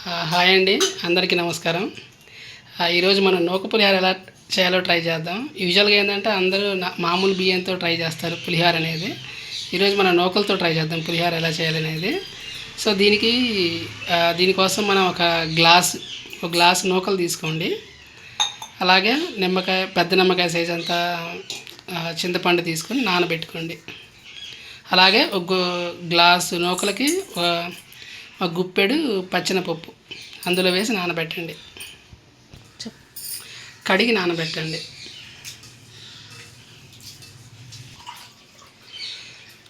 Hi అండి, అందరికీ నమస్కారం. ఈరోజు మనం నూక పులిహోర ఎలా చేయాలో ట్రై చేద్దాం. యూజువల్గా ఏంటంటే అందరూ మామూలు బియ్యంతో ట్రై చేస్తారు పులిహోర అనేది. ఈరోజు మనం నూకలతో ట్రై చేద్దాం పులిహోర ఎలా చేయాలనేది. సో దీనికోసం మనం ఒక గ్లాస్ నూకలు తీసుకోండి. అలాగే పెద్ద నిమ్మకాయ సైజ్ అంతా చింతపండు తీసుకొని నానబెట్టుకోండి. అలాగే ఒక గ్లాసు నూకలకి ఒక గుప్పెడు పచ్చెనపప్పు అందులో వేసి నానబెట్టండి. కడిగి నానబెట్టండి.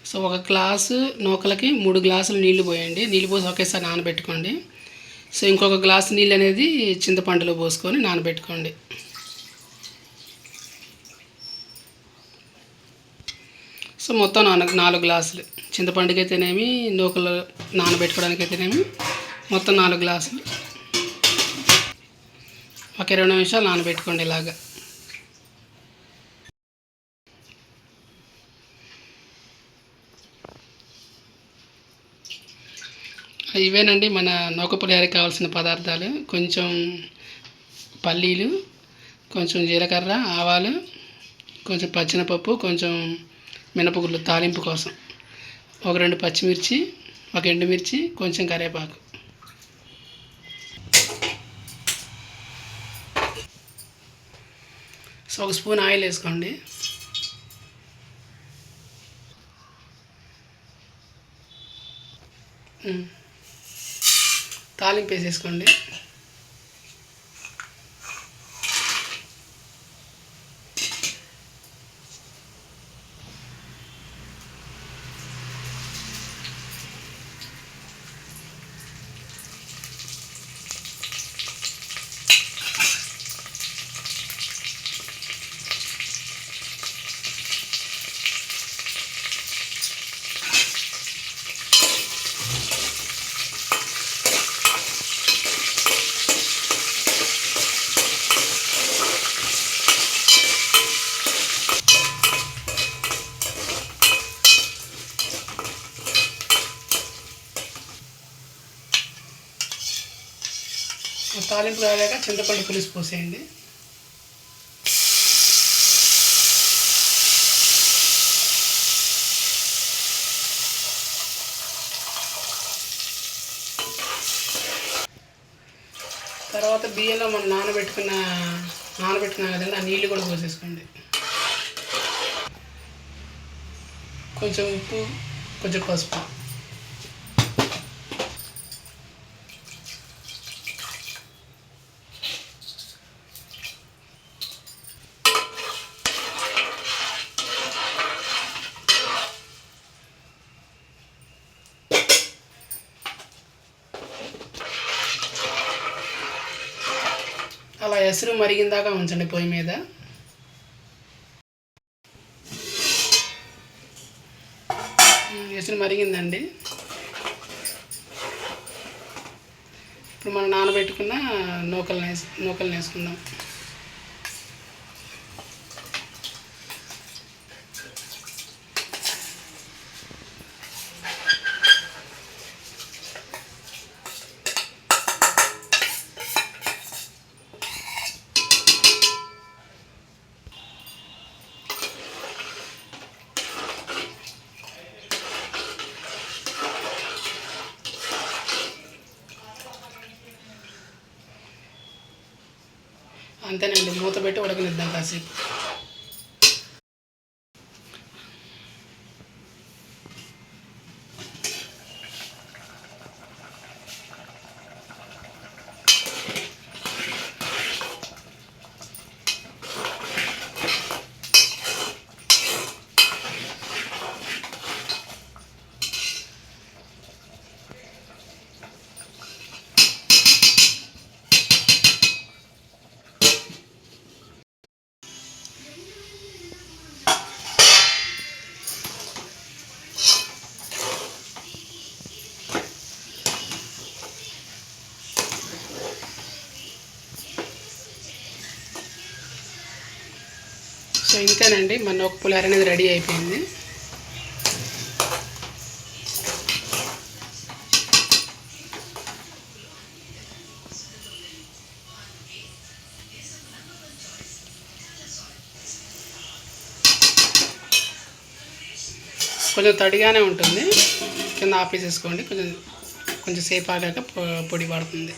సో ఒక గ్లాసు నూకలకి 3 గ్లాసులు నీళ్లు పోయండి. నీళ్ళు పోసి ఒకేసారి నానబెట్టుకోండి. సో ఇంకొక గ్లాసు నీళ్ళు అనేది చింతపండులో పోసుకొని నానబెట్టుకోండి. సో మొత్తం 4 గ్లాసులు చింతపండుకి అయితేనేమి, నూకలు నానబెట్టుకోవడానికి అయితేనేమి మొత్తం 4 గ్లాసులు. ఒక 20 నిమిషాలు నానబెట్టుకోండి. ఇలాగా ఇవేనండి మన నూక పులిహోరకి కావాల్సిన పదార్థాలు. కొంచెం పల్లీలు, కొంచెం జీలకర్ర, ఆవాలు, కొంచెం పచ్చెనపప్పు, కొంచెం మినపగుళ్ళు తాలింపు కోసం, ఒక 2 పచ్చిమిర్చి, ఒక ఎండుమిర్చి, కొంచెం కరివేపాకు. సో ఒక స్పూన్ ఆయిల్ వేసుకోండి. తాలింపు వేసేసుకోండి. తాలింపు కాగాక చింతపండు పులుసు పోసేయండి. తర్వాత బియ్యంలో మనం నానబెట్టుకున్నాం కదండి, ఆ నీళ్ళు కూడా పోసేసుకోండి. కొంచెం ఉప్పు, కొంచెం పసుపు. అలా ఎసురు మరిగిందాకా ఉంచండి పొయ్యి మీద. ఎసురు మరిగిందండి. ఇప్పుడు మనం నానబెట్టుకున్న నూకలు వేసుకుందాం. అంతేనండి, మూత పెట్టి ఉడకనిద్దాం కాసేపు. సో ఇంతేనండి, మన నూక పులిహోర అనేది రెడీ అయిపోయింది. కొంచెం తడిగానే ఉంటుంది. కింద ఆపేసేసుకోండి. కొంచెం సేపు ఆగాక పొడి పడుతుంది.